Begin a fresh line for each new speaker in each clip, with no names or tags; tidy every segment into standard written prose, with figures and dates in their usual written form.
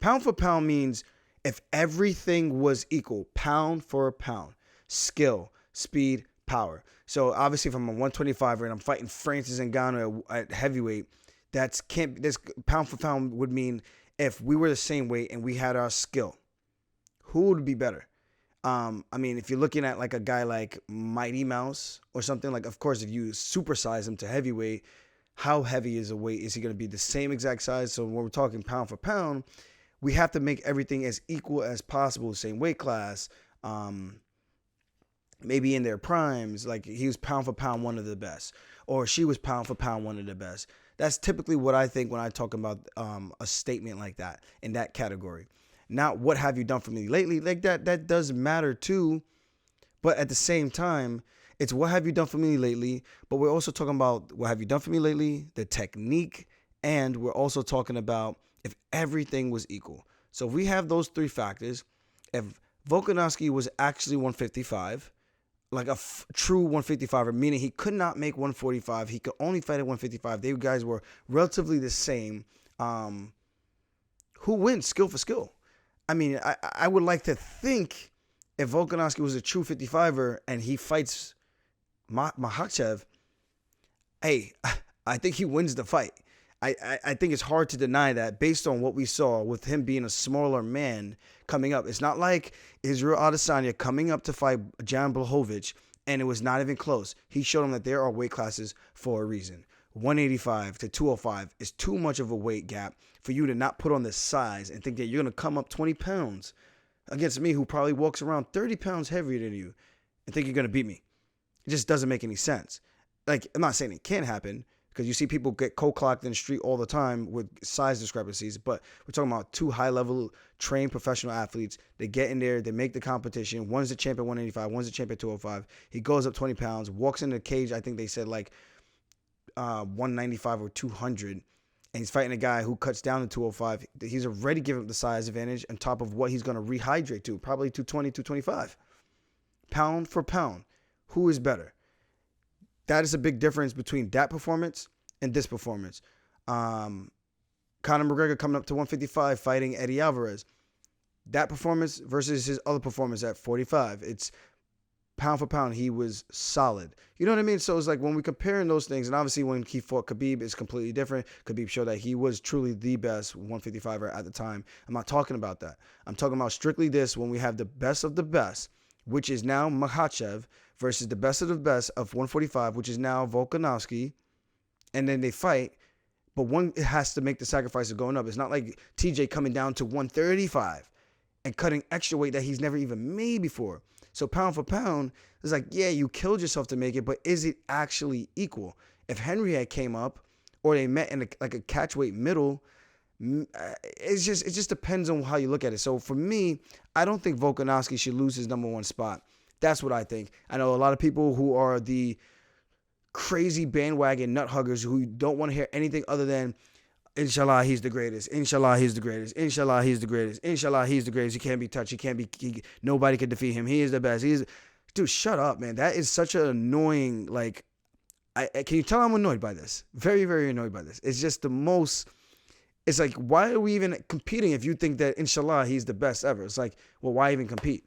Pound for pound means if everything was equal, pound for pound, skill, speed, power. So obviously, if I'm a 125er and I'm fighting Francis Ngannou at heavyweight, this pound for pound would mean if we were the same weight and we had our skill, who would be better? I mean, if you're looking at like a guy like Mighty Mouse or something, like, of course, if you supersize him to heavyweight, how heavy is a weight? Is he going to be the same exact size? So when we're talking pound for pound, we have to make everything as equal as possible, same weight class, maybe in their primes. Like, he was pound for pound one of the best, or she was pound for pound one of the best. That's typically what I think when I talk about a statement like that, in that category. Not what have you done for me lately? Like, that does matter too. But at the same time, it's what have you done for me lately? But we're also talking about what have you done for me lately, the technique, and we're also talking about if everything was equal. So if we have those three factors, if Volkanovski was actually 155, like a true 155er, meaning he could not make 145, he could only fight at 155, they guys were relatively the same, who wins skill for skill? I mean, I would like to think if Volkanovski was a true 55er and he fights Makhachev, hey, I think he wins the fight. I think it's hard to deny that based on what we saw with him being a smaller man coming up. It's not like Israel Adesanya coming up to fight Jan Blachowicz and it was not even close. He showed him that there are weight classes for a reason. 185 to 205 is too much of a weight gap for you to not put on the size and think that you're going to come up 20 pounds against me, who probably walks around 30 pounds heavier than you, and think you're going to beat me. It just doesn't make any sense. Like, I'm not saying it can't happen, because you see people get cold-clocked in the street all the time with size discrepancies, but we're talking about two high-level trained professional athletes. They get in there, they make the competition. One's the champion 185, one's the champion 205. He goes up 20 pounds, walks in the cage, I think they said like 195 or 200, and he's fighting a guy who cuts down to 205. He's already given up the size advantage on top of what he's going to rehydrate to, probably 220, 225. Pound for pound, who is better? That is a big difference between that performance and this performance. Conor McGregor coming up to 155 fighting Eddie Alvarez. That performance versus his other performance at 45. It's pound for pound, he was solid. You know what I mean? So it's like when we're comparing those things, and obviously when he fought Khabib, it's completely different. Khabib showed that he was truly the best 155er at the time. I'm not talking about that. I'm talking about strictly this, when we have the best of the best, which is now Makhachev, versus the best of the best of 145, which is now Volkanovski, and then they fight, but one has to make the sacrifice of going up. It's not like TJ coming down to 135 and cutting extra weight that he's never even made before. So pound for pound, it's like, yeah, you killed yourself to make it, but is it actually equal? If Henry had came up, or they met in like a catchweight middle, it just depends on how you look at it. So for me, I don't think Volkanovski should lose his number one spot. That's what I think. I know a lot of people who are the crazy bandwagon nut huggers who don't want to hear anything other than, inshallah, he's the greatest. Inshallah, he's the greatest. Inshallah, he's the greatest. Inshallah, he's the greatest. He can't be touched. Nobody can defeat him. He is the best. Dude, shut up, man. That is such an annoying, like, can you tell I'm annoyed by this? Very, very annoyed by this. It's just the most, it's like, why are we even competing if you think that, inshallah, he's the best ever? It's like, well, why even compete?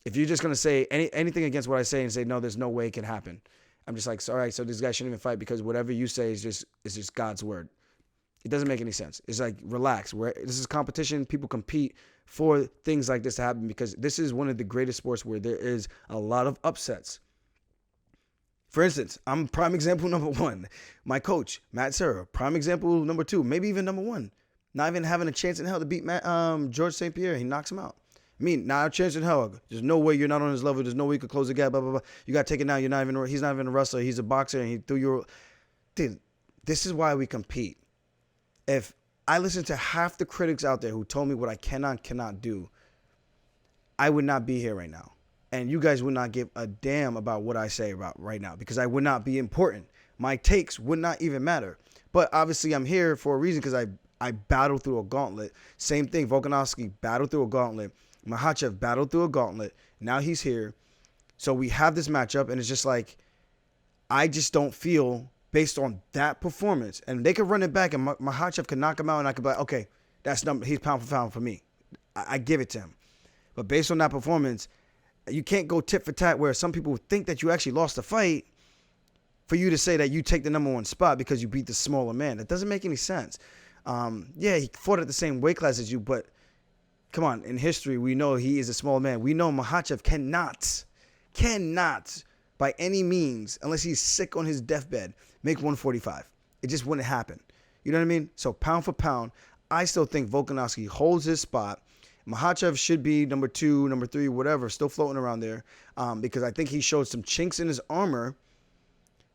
If you're just going to say anything against what I say and say, no, there's no way it can happen, I'm just like, all right, so this guy shouldn't even fight because whatever you say is just God's word. It doesn't make any sense. It's like, relax. This is competition. People compete for things like this to happen because this is one of the greatest sports where there is a lot of upsets. For instance, I'm prime example number one. My coach, Matt Serra, prime example number two, maybe even number one. Not even having a chance in hell to beat George St. Pierre. He knocks him out. I mean, not a chance in hell. There's no way you're not on his level. There's no way you could close the gap, blah, blah, blah. You got to take it now. He's not even a wrestler. He's a boxer, and he threw your... Dude, this is why we compete. If I listened to half the critics out there who told me what I cannot do, I would not be here right now. And you guys would not give a damn about what I say about right now because I would not be important. My takes would not even matter. But obviously I'm here for a reason because I battled through a gauntlet. Same thing, Volkanovski battled through a gauntlet. Makhachev battled through a gauntlet. Now he's here. So we have this matchup, and it's just like, I just don't feel, based on that performance, and they could run it back, and Makhachev could knock him out, and I could be like, okay, He's pound for pound for me. I give it to him. But based on that performance, you can't go tit for tat where some people think that you actually lost the fight for you to say that you take the number 1 spot because you beat the smaller man. That doesn't make any sense. Yeah, he fought at the same weight class as you, but come on, in history, we know he is a small man. We know Makhachev cannot, by any means, unless he's sick on his deathbed, make 145. It just wouldn't happen. You know what I mean? So pound for pound, I still think Volkanovski holds his spot. Makhachev should be number 2, number 3, whatever, still floating around there, because I think he showed some chinks in his armor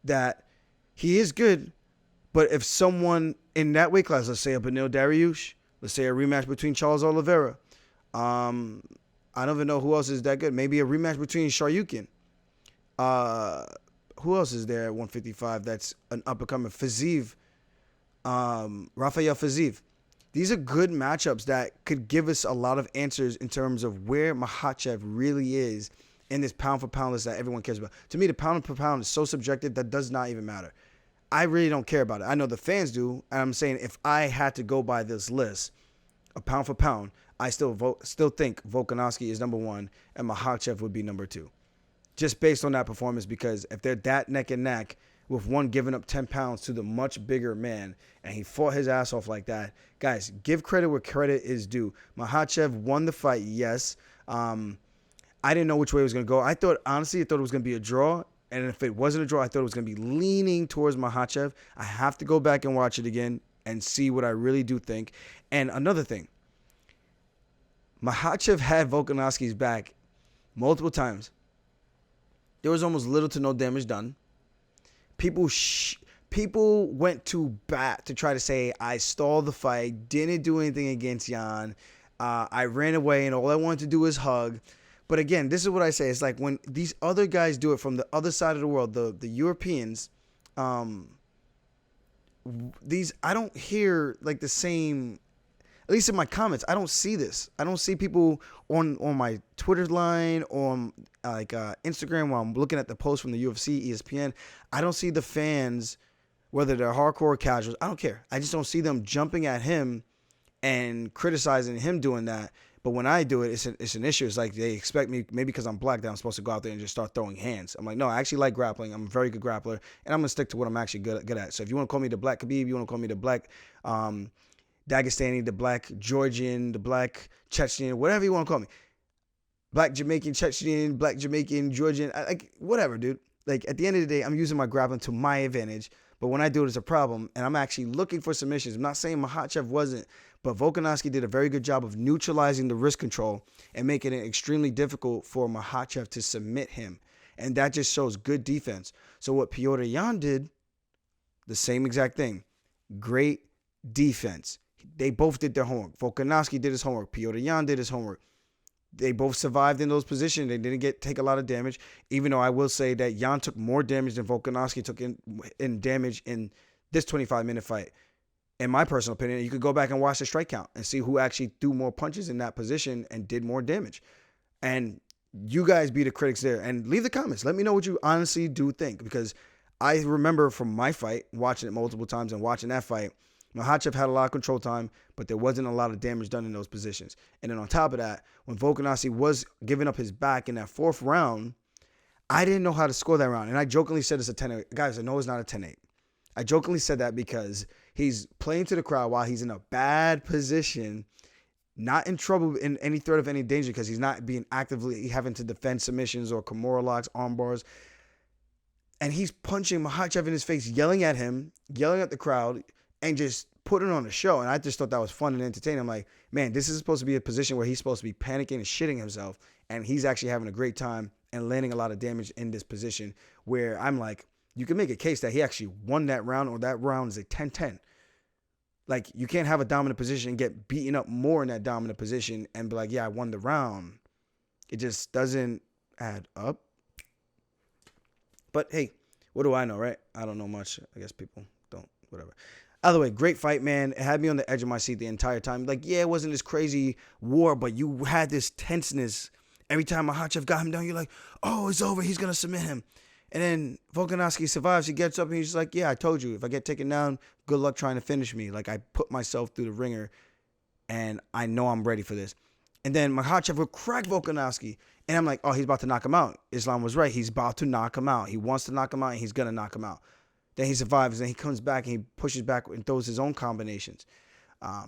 that he is good. But if someone in that weight class, let's say a Beneil Dariush, let's say a rematch between Charles Oliveira, I don't even know who else is that good. Maybe a rematch between Sharyukin. Who else is there at 155 that's an up-and-coming? Fiziev, Rafael Fiziev. These are good matchups that could give us a lot of answers in terms of where Makhachev really is in this pound-for-pound list that everyone cares about. To me, the pound-for-pound is so subjective that does not even matter. I really don't care about it. I know the fans do, and I'm saying if I had to go by this list, a pound-for-pound, I still think Volkanovski is number 1 and Makhachev would be number 2. Just based on that performance, because if they're that neck and neck, with one giving up 10 pounds to the much bigger man, and he fought his ass off like that. Guys, give credit where credit is due. Makhachev won the fight, yes. I didn't know which way it was going to go. Honestly, I thought it was going to be a draw, and if it wasn't a draw, I thought it was going to be leaning towards Makhachev. I have to go back and watch it again and see what I really do think. And another thing, Makhachev had Volkanovski's back multiple times. There was almost little to no damage done. People went to bat to try to say, I stalled the fight, didn't do anything against Jan. I ran away, and all I wanted to do was hug. But again, this is what I say. It's like when these other guys do it from the other side of the world, the Europeans, I don't hear like the same, at least in my comments, I don't see this. I don't see people on my Twitter line, on Instagram, while I'm looking at the posts from the UFC, ESPN. I don't see the fans, whether they're hardcore or casuals. I don't care. I just don't see them jumping at him and criticizing him doing that. But when I do it, it's an issue. It's like they expect me, maybe because I'm black, that I'm supposed to go out there and just start throwing hands. I'm like, no, I actually like grappling. I'm a very good grappler, and I'm going to stick to what I'm actually good at. So if you want to call me the black Khabib, you want to call me the black Dagestani, the black Georgian, the black Chechen, whatever you want to call me. Black Jamaican, Chechen, black Jamaican, Georgian, whatever, dude. Like, at the end of the day, I'm using my grappling to my advantage. But when I do it, it's a problem, and I'm actually looking for submissions. I'm not saying Makhachev wasn't, but Volkanovski did a very good job of neutralizing the wrist control and making it extremely difficult for Makhachev to submit him. And that just shows good defense. So what Petr Yan did, the same exact thing. Great defense. They both did their homework. Volkanovski did his homework. Petr Yan did his homework. They both survived in those positions. They didn't take a lot of damage, even though I will say that Yan took more damage than Volkanovski took in damage in this 25-minute fight. In my personal opinion, you could go back and watch the strike count and see who actually threw more punches in that position and did more damage. And you guys be the critics there. And leave the comments. Let me know what you honestly do think, because I remember from my fight, watching it multiple times and watching that fight, Makhachev had a lot of control time, but there wasn't a lot of damage done in those positions. And then on top of that, when Volkanovski was giving up his back in that 4th round, I didn't know how to score that round. And I jokingly said it's a 10-8. Guys, I know it's not a 10-8. I jokingly said that because he's playing to the crowd while he's in a bad position, not in trouble, in any threat of any danger, because he's not being actively having to defend submissions or Kimura locks, arm bars. And he's punching Makhachev in his face, yelling at him, yelling at the crowd, and just putting on a show. And I just thought that was fun and entertaining. I'm like, man, this is supposed to be a position where he's supposed to be panicking and shitting himself, and he's actually having a great time and landing a lot of damage in this position, where I'm like, you can make a case that he actually won that round, or that round is a 10-10. Like, you can't have a dominant position and get beaten up more in that dominant position and be like, yeah, I won the round. It just doesn't add up. But hey, what do I know, right? I don't know much. I guess people don't, whatever. Either way, great fight, man. It had me on the edge of my seat the entire time. Like, yeah, it wasn't this crazy war, but you had this tenseness. Every time Makhachev got him down, you're like, oh, it's over. He's going to submit him. And then Volkanovski survives. He gets up and he's just like, yeah, I told you. If I get taken down, good luck trying to finish me. Like, I put myself through the ringer. and I know I'm ready for this. And then Makhachev will crack Volkanovski, and I'm like, oh, he's about to knock him out. Islam was right. He's about to knock him out. He wants to knock him out, and he's going to knock him out. Then he survives, and he comes back, and he pushes back and throws his own combinations.